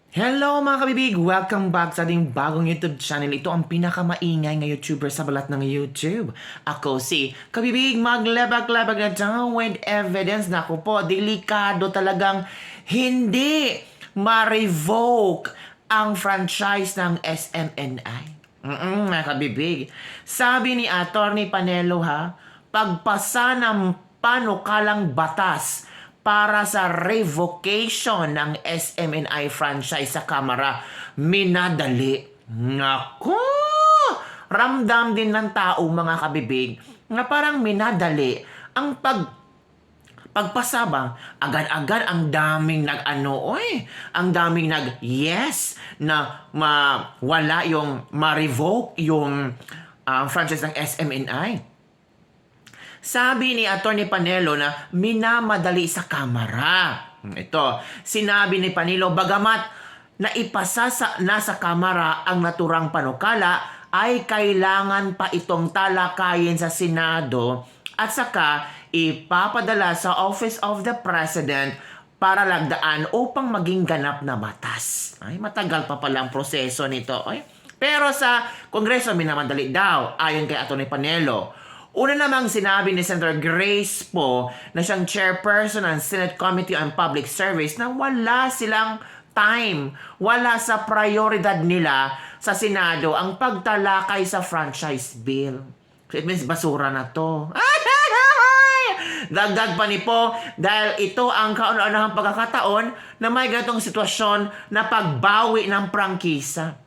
Hello mga kabibig! Welcome back sa ating bagong YouTube channel. Ito ang pinakamaingay na YouTuber sa balat ng YouTube. Ako si Kabibig, maglabag-labag na down with evidence. Naku po, delikado talagang hindi ma-revoke ang franchise ng SMNI. Mga kabibig. Sabi ni Atty. Panelo pagpasa ng panukalang batas para sa revocation ng SMNI franchise sa Kamara, minadali. Naku! Ramdam din ng tao, mga kabibig, na parang minadali ang pagpasabang. Agad-agad ang daming ang daming yes na wala yung ma-revoke yung franchise ng SMNI. Sabi ni Atty. Panelo na minamadali sa Kamara. Ito, sinabi ni Panelo, bagamat naipasa nasa Kamara ang naturang panukala, ay kailangan pa itong talakayin sa Senado at saka ipapadala sa Office of the President para lagdaan upang maging ganap na batas. Ay, matagal pa pala ang proseso nito. Ay. Pero sa Kongreso, minamadali daw, ayon kay Atty. Panelo. Una namang sinabi ni Senator Grace Poe na siyang chairperson ng Senate Committee on Public Service na wala silang time, wala sa prioridad nila sa Senado ang pagtalakay sa franchise bill. So it means basura na to. Dagdag pa ni Poe dahil ito ang kauna-unahang pagkakataon na may ganitong sitwasyon na pagbawi ng prangkisa.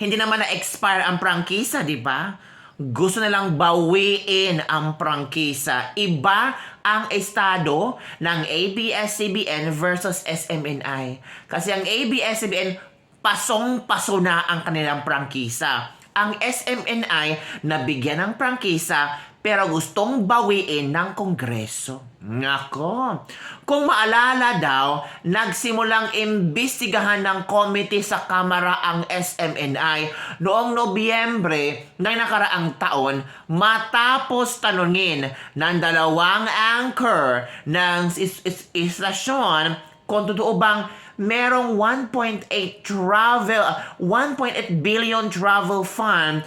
Hindi naman na-expire ang prangkisa, di ba? Gusto nilang bawiin ang prangkisa. Iba ang estado ng ABS-CBN versus SMNI. Kasi ang ABS-CBN, pasong-paso na ang kanilang prangkisa. Ang SMNI, nabigyan ng prangkisa, pero gustong bawiin ng Kongreso. Ngako. Kung maalala daw, nagsimulang imbestigahan ng komite sa Kamara ang SMNI noong Nobyembre ng nakaraang taon matapos tanungin ng dalawang anchor ng istasyon kung totoo bang merong 1.8 billion travel fund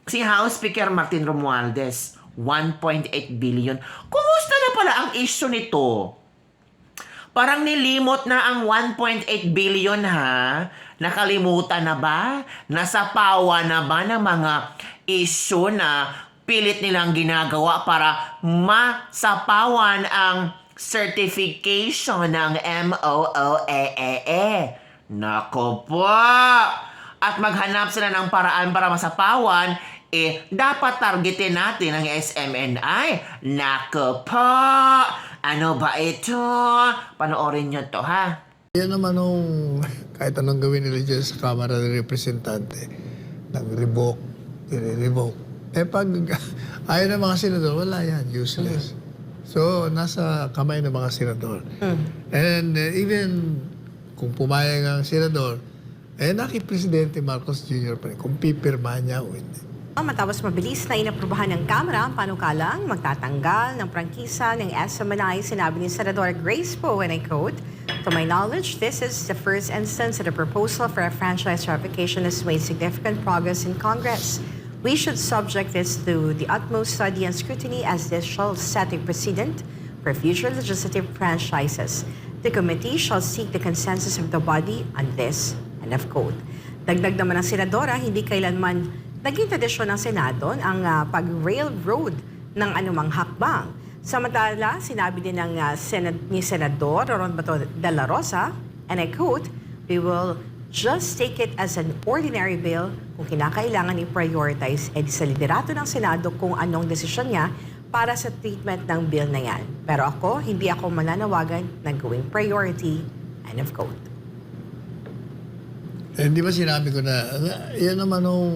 si House Speaker Martin Romualdez. 1.8 billion. Kumusta na pala ang issue nito? Parang nilimot na ang 1.8 billion Nakalimutan na ba? Nasapawa na ba ng mga issue na pilit nilang ginagawa para masapawan ang certification ng MOOAA? Nako po! At maghanap sila ng paraan para masapawan, dapat targetin natin ang SMNI. Nako po! Ano ba ito? Panoorin nyo to, Yan naman nung kahit anong gawin nila dyan sa Kamara ng Representante, nag-revoke, i-revoke. Pag ayaw ng mga senador, wala yan, useless. So, nasa kamay ng mga senador. And even kung pumayag ang senador, naki-Presidente Marcos Jr. pa rin, kung pipirmahan niya o hindi. Matapos mabilis na inaprubahan ng Kamara ang panukalang magtatanggal ng prangkisa ng SMNI, sinabi ni Senador Grace Poe, and I quote, "To my knowledge, this is the first instance that a proposal for a franchise revocation has made significant progress in Congress. We should subject this to the utmost study and scrutiny as this shall set a precedent for future legislative franchises. The committee shall seek the consensus of the body on this." End of quote. Dagdag naman ng senadora, hindi kailanman naging tradisyon ng Senado ang pag-railroad ng anumang hakbang. Samantala, sinabi din ng ni Senador Ron Bato de la Rosa, and I quote, "We will just take it as an ordinary bill kung kinakailangan i-prioritize sa liderato ng Senado kung anong desisyon niya para sa treatment ng bill na yan. Pero hindi ako mananawagan na gawing priority." End of quote. Di ba sinabi ko na, yan naman nung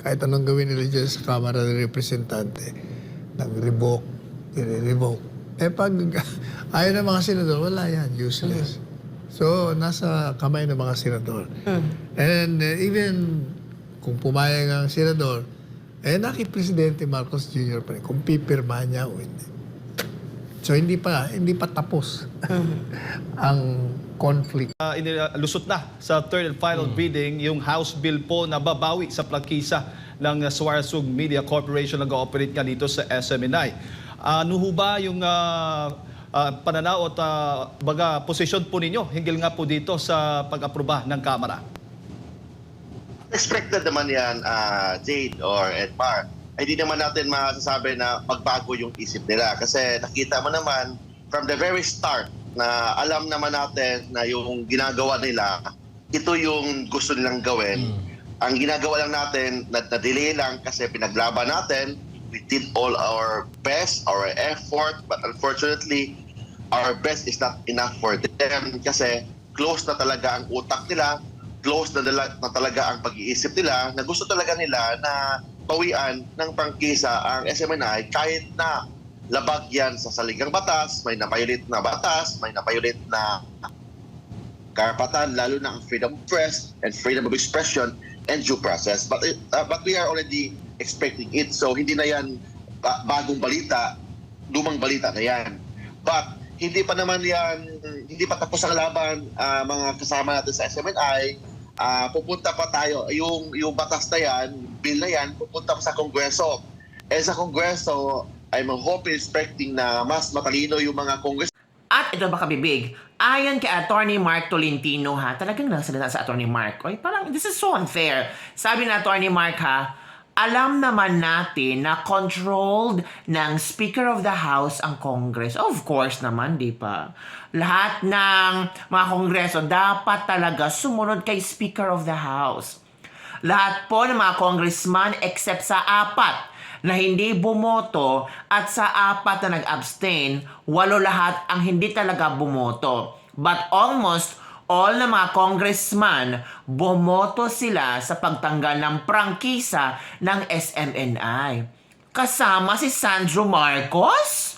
kahit anong gawin nila dyan sa Kamara ng Representante, nag-revoke, i-revoke. Pag ayaw ng mga senador, wala yan, useless. So, nasa kamay ng mga senador. And even kung pumayag ang senador, naki-Presidente Marcos Jr. pa rin, kung pipirmahan niya o hindi. So hindi pa tapos ang conflict. Lusot na sa third and final reading yung House Bill po na babawi sa prangkisa ng Suarezug Media Corporation na nag-ooperate nga dito sa SMNI. Ano ho ba yung pananaw at baga posisyon po ninyo hinggil nga po dito sa pag-aproba ng Kamara? Expected naman yan, Jade or Edmar. Ay di naman natin masasabi na magbago yung isip nila. Kasi nakita mo naman from the very start na alam naman natin na yung ginagawa nila, ito yung gusto nilang gawin. Ang ginagawa lang natin, na-delay lang kasi pinaglaban natin. We did all our best, our effort, but unfortunately, our best is not enough for them kasi close na talaga ang utak nila, close na talaga ang pag-iisip nila, na gusto talaga nila na bawian ng prangkisa ang SMNI kahit na labag yan sa saligang batas, may napayulit na batas, may napayulit na karapatan, lalo na ang freedom of press and freedom of expression and due process. But we are already expecting it. So hindi na yan bagong balita, lumang balita na yan. But hindi pa naman yan, hindi pa tapos ang laban, mga kasama natin sa SMNI. Pupunta pa tayo, yung batas na yan, bill na yan, pupunta pa sa Kongreso. Sa Kongreso, I'm hoping, expecting na mas matalino yung mga Kongres. At ito ba kabibig, ayon kay Attorney Mark Tolentino ha, talagang nasalita sa Attorney Mark. Oy, parang this is so unfair. Sabi na Attorney Mark ha, alam naman natin na controlled ng Speaker of the House ang Congress. Of course naman, di pa? Lahat ng mga Kongreso dapat talaga sumunod kay Speaker of the House. Lahat po ng mga congressman except sa 4 na hindi bumoto at sa 4 na nag-abstain, 8 lahat ang hindi talaga bumoto. But almost all na mga congressman, bumoto sila sa pagtanggal ng prangkisa ng SMNI. Kasama si Sandro Marcos?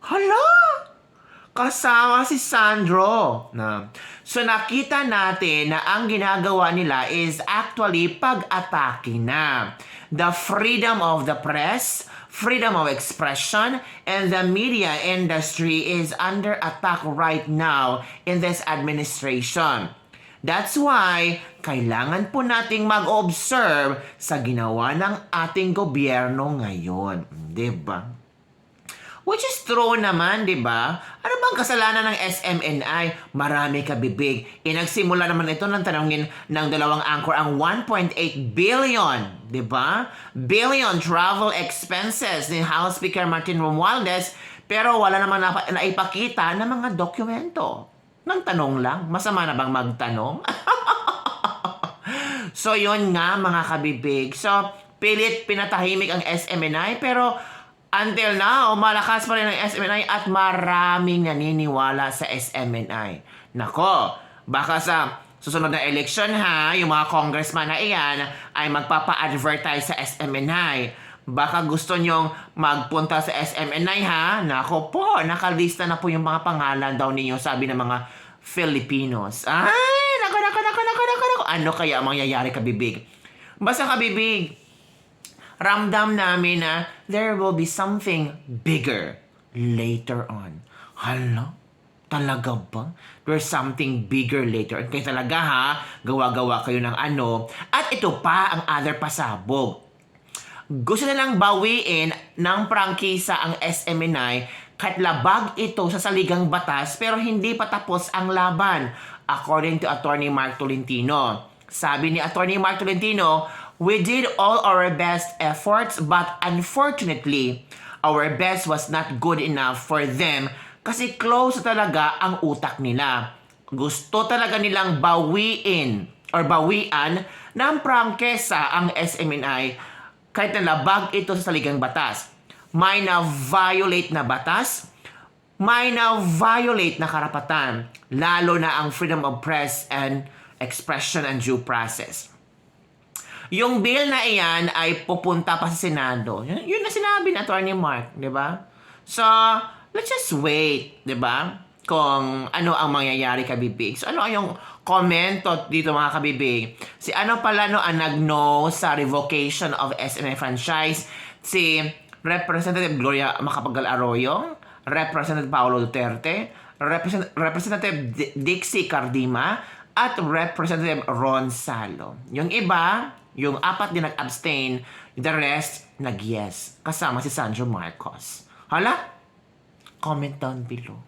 Hala! Kasama si Sandro. So nakita natin na ang ginagawa nila is actually pag-atake na. The freedom of the press, freedom of expression, and the media industry is under attack right now in this administration. That's why kailangan po nating mag-observe sa ginawa ng ating gobyerno ngayon. Diba? Which is true naman, di ba? Ano bang kasalanan ng SMNI? Marami kabibig. Nagsimula naman ito ng tanongin ng dalawang anchor ang 1.8 billion, di ba? Billion travel expenses ni House Speaker Martin Romualdez, pero wala naman naipakita ng mga dokumento. Nang tanong lang, masama na bang magtanong? So yun nga mga kabibig. So pilit pinatahimik ang SMNI, pero until now, malakas pa rin ang SMNI at maraming naniniwala sa SMNI. Nako, baka sa susunod na election ha, yung mga congressman na iyan ay magpapa-advertise sa SMNI. Baka gusto nyong magpunta sa SMNI ha. Nako po, nakalista na po yung mga pangalan daw ninyo, sabi ng mga Filipinos. Ay, nako. Ano kaya ang mangyayari kabibig? Basta kabibig, ramdam namin na there will be something bigger later on. Hala? Talaga ba? There's something bigger later on. Kaya talaga ha, gawa-gawa kayo ng ano. At ito pa ang other pasabog. Gusto nilang bawiin ng prangkisa ang SMNI kahit labag ito sa saligang batas pero hindi pa tapos ang laban. According to Attorney Mark Tolentino. Sabi ni Attorney Mark Tolentino, we did all our best efforts but unfortunately, our best was not good enough for them kasi close talaga ang utak nila. Gusto talaga nilang bawiin or bawian ng prangkesa ang SMNI kahit na labag ito sa saligang batas. May na-violate na batas, may na-violate na karapatan, lalo na ang freedom of press and expression and due process. Yung bill na iyan ay pupunta pa sa Senado. Yun na sinabi ni Attorney Mark, di ba? So, let's just wait, di ba? Kung ano ang mangyayari kabibig. So, ano yung komento dito mga kabibig? Si ano pala no ang nag-no sa revocation of SMNI franchise? Si Representative Gloria Macapagal Arroyo, Representative Paolo Duterte, Representative Dixie Cardima, at Representative Ron Salo. Yung iba, yung 4 din nag-abstain, the rest nag-yes. Kasama si Sandro Marcos. Hala? Comment down below.